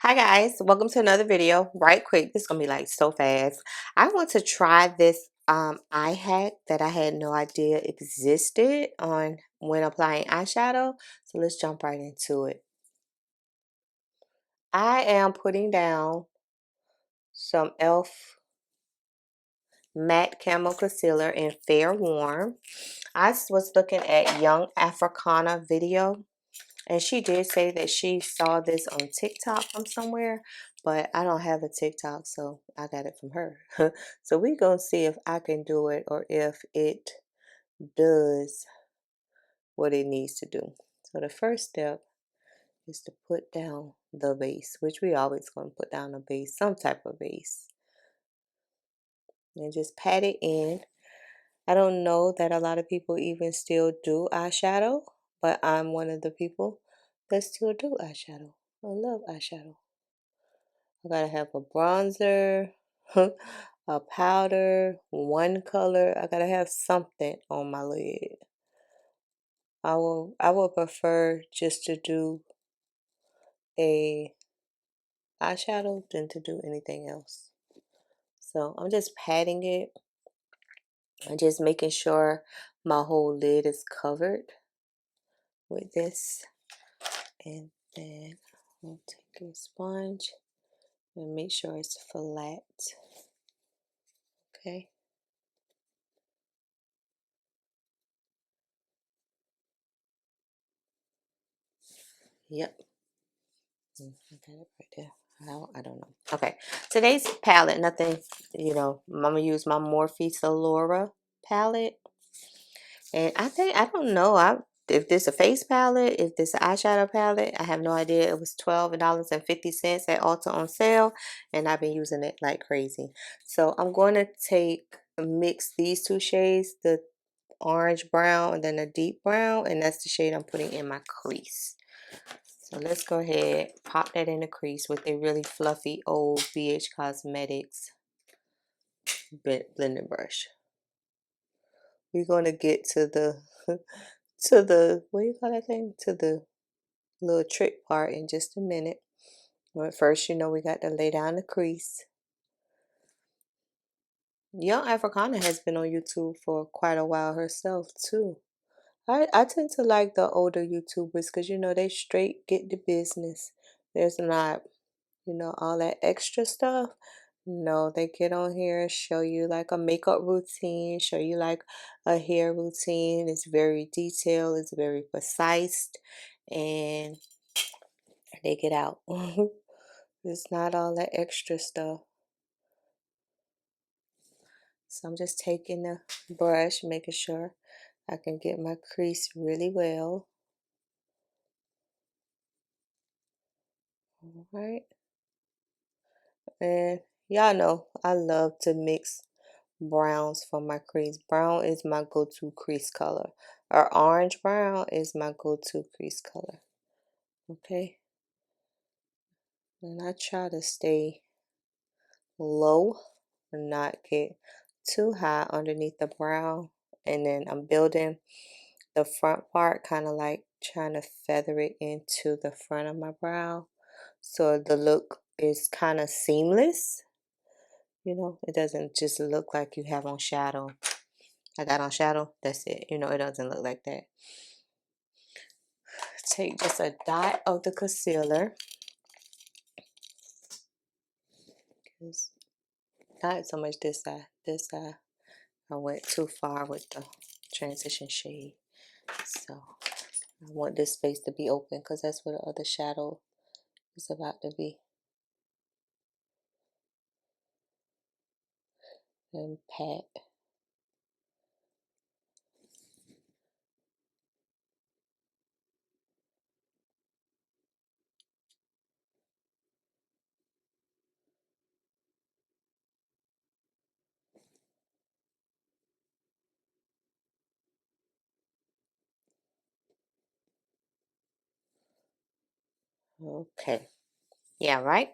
Hi guys, welcome to another video. Right quick, this is gonna be like so fast. I want to try this eye hack that I had no idea existed on when applying eyeshadow. So let's jump right into it. I am putting down some e.l.f. matte camo concealer in Fair Warm. I was looking at Young Africana video, and she did say that she saw this on TikTok from somewhere, but I don't have a TikTok, so I got it from her. So we're going to see if I can do it or if it does what it needs to do. So the first step is to put down the base, which we always going to put down a base, some type of base. And just pat it in. I don't know that a lot of people even still do eyeshadow, but I'm one of the people that still do eyeshadow. I love eyeshadow. I gotta have a bronzer, a powder, one color. I gotta have something on my lid. I would prefer just to do a eyeshadow than to do anything else. So I'm just patting it and just making sure my whole lid is covered with this. And then I'll take a sponge and make sure it's flat. Okay. Yep. I got it right there. I don't know. Okay. Today's palette, nothing, I'm going to use my Morphe Solora palette. And I don't know if this a face palette, if this an eyeshadow palette. I have no idea. It was $12.50 at Ulta on sale. And I've been using it like crazy. So I'm going to mix these two shades, the orange brown and then a deep brown. And that's the shade I'm putting in my crease. So let's go ahead, pop that in the crease with a really fluffy old BH Cosmetics blending brush. We're going to get to the, what do you call that thing? To the little trick part in just a minute. But first, we got to lay down the crease. Young Africana has been on YouTube for quite a while herself, too. I tend to like the older YouTubers because, they straight get the business. There's not all that extra stuff. No, they get on here and show you like a makeup routine, show you like a hair routine. It's very detailed, it's very precise, and they get out. It's not all that extra stuff. So I'm just taking the brush, making sure I can get my crease really well. All right. And y'all know I love to mix browns for my crease. Brown is my go-to crease color. Or orange brown is my go-to crease color. Okay. And I try to stay low and not get too high underneath the brow. And then I'm building the front part, kind of like trying to feather it into the front of my brow. So the look is kind of seamless. It doesn't just look like you have on shadow. I got on shadow, that's it. It doesn't look like that. Take just a dot of the concealer. Not so much this side. This side, I went too far with the transition shade. So I want this space to be open because that's where the other shadow is about to be. And pat. Okay. Yeah, right?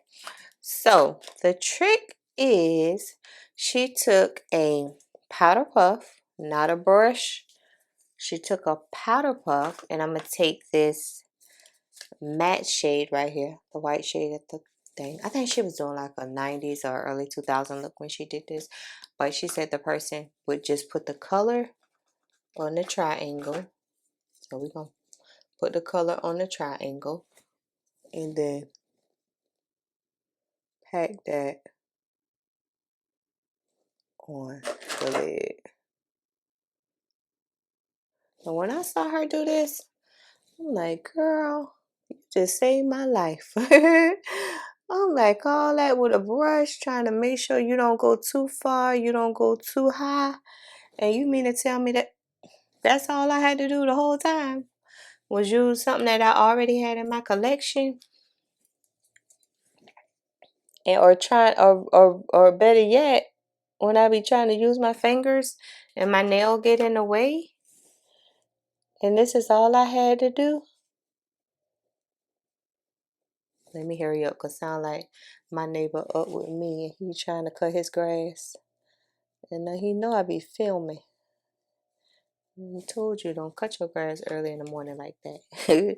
So the trick is she took a powder puff, not a brush. She took a powder puff, and I'm going to take this matte shade right here, the white shade at the thing. I think she was doing like a 90s or early 2000 look when she did this. But she said the person would just put the color on the triangle. So we're going to put the color on the triangle and then pack that on the lid. And when I saw her do this, I'm like, girl, you just saved my life. I'm like, all that with a brush, trying to make sure you don't go too far, you don't go too high. And you mean to tell me that that's all I had to do the whole time? Was use something that I already had in my collection? And or better yet, when I be trying to use my fingers and my nail get in the way, and this is all I had to do? Let me hurry up, cause sound like my neighbor up with me and he trying to cut his grass. And he know I be filming. I told you don't cut your grass early in the morning like that.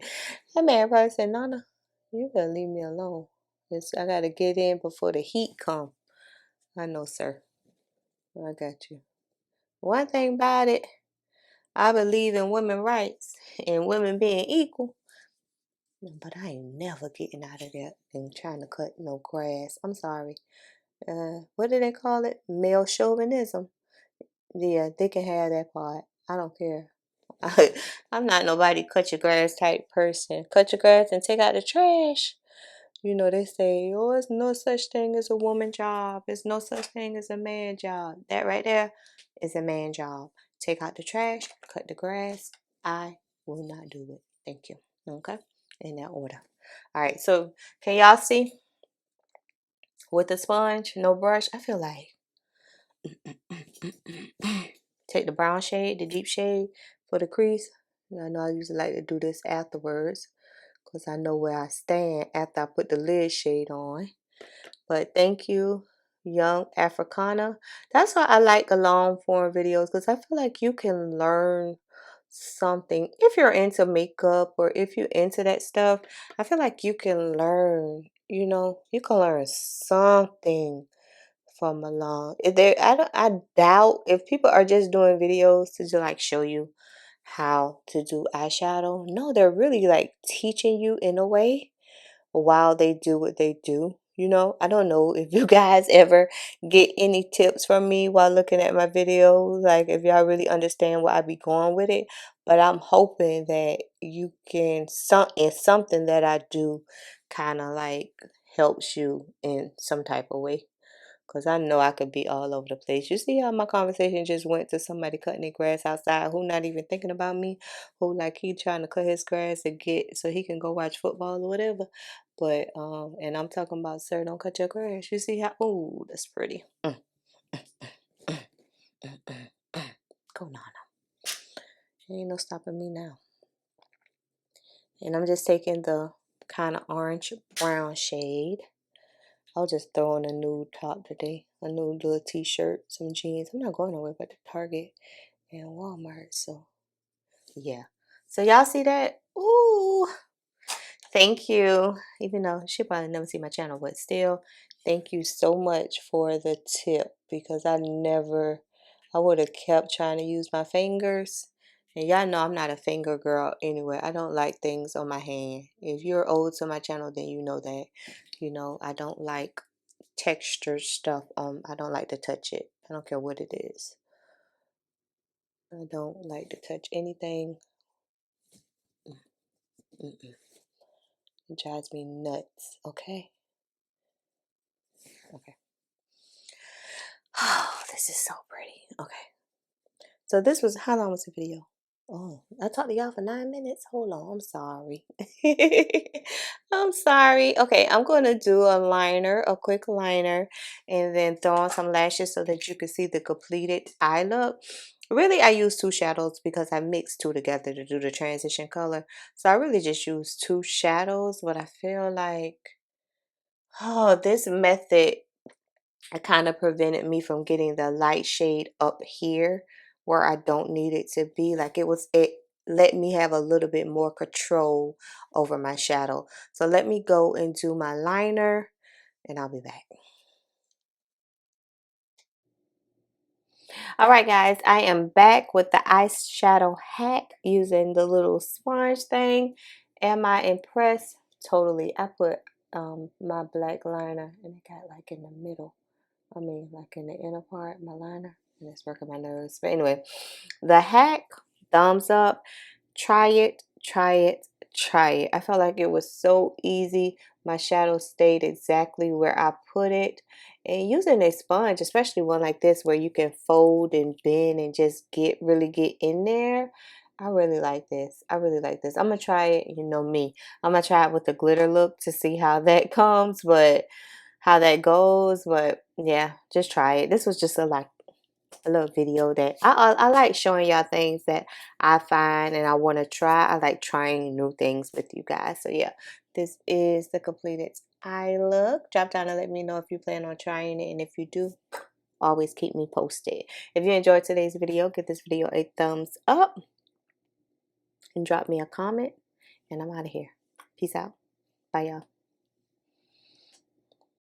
That man probably said, Nana, you better leave me alone. I gotta get in before the heat come. I know, sir. I got you. One thing about it, I believe in women's rights and women being equal. But I ain't never getting out of there and trying to cut no grass. I'm sorry. What do they call it? Male chauvinism. Yeah, they can have that part. I don't care. I'm not nobody cut your grass type person. Cut your grass and take out the trash. You know, they say, oh, it's no such thing as a woman job. It's no such thing as a man job. That right there is a man job. Take out the trash, cut the grass. I will not do it. Thank you. Okay? In that order. All right, so can y'all see with the sponge, no brush? I feel like take the brown shade, the deep shade for the crease. I know I usually like to do this afterwards because I know where I stand after I put the lid shade on. But thank you, Young Africana. That's why I like the long form videos, because I feel like you can learn something. If you're into makeup or if you're into that stuff, I feel like you can learn, you can learn something from a long. If they, I doubt if people are just doing videos to just like show you how to do eyeshadow. No, they're really like teaching you in a way while they do what they do. I don't know if you guys ever get any tips from me while looking at my videos, like if y'all really understand where I be going with it. But I'm hoping that you can, something that I do kind of like helps you in some type of way. Because I know I could be all over the place. You see how my conversation just went to somebody cutting their grass outside who not even thinking about me, who like he trying to cut his grass to get so he can go watch football or whatever. But and I'm talking about, sir, don't cut your grass. You see how, oh, that's pretty. Go Nana. Ain't no stopping me now. And I'm just taking the kind of orange brown shade. I'll just throw on a nude top today. A nude little t-shirt, some jeans. I'm not going nowhere but to Target and Walmart. So, yeah. So, y'all see that? Ooh. Thank you. Even though she probably never see my channel, but still, thank you so much for the tip. Because I would have kept trying to use my fingers. And y'all know I'm not a finger girl anyway. I don't like things on my hand. If you're old to my channel, then you know that. I don't like texture stuff. I don't like to touch it. I don't care what it is. I don't like to touch anything. Mm-mm. It drives me nuts. Okay. Oh, this is so pretty. Okay. So this was, how long was the video? Oh, I talked to y'all for 9 minutes. Hold on, I'm sorry. I'm sorry. Okay, I'm going to do a quick liner, and then throw on some lashes so that you can see the completed eye look. Really, I use two shadows because I mixed two together to do the transition color. So I really just use two shadows, but I feel like, oh, this method, it kind of prevented me from getting the light shade up here where I don't need it to be. Like it let me have a little bit more control over my shadow. So let me go and do my liner, and I'll be back. Alright guys, I am back with the eyeshadow hack using the little sponge thing. Am I impressed? Totally. I put my black liner and it got like in the middle. I mean like in the inner part, my liner. And it's working my nose. But anyway, the hack, thumbs up. Try it, try it, try it. I felt like it was so easy. My shadow stayed exactly where I put it. And using a sponge, especially one like this where you can fold and bend and just really get in there. I really like this. I really like this. I'm going to try it. You know me. I'm going to try it with the glitter look to see how that comes, but how that goes. But yeah, just try it. This was just a little video that I like showing y'all things that I find and I want to try. I like trying new things with you guys. So yeah, this is the completed eye look. Drop down and let me know if you plan on trying it, and if you do, always keep me posted. If you enjoyed today's video, give this video a thumbs up and drop me a comment, and I'm out of here. Peace out. Bye y'all.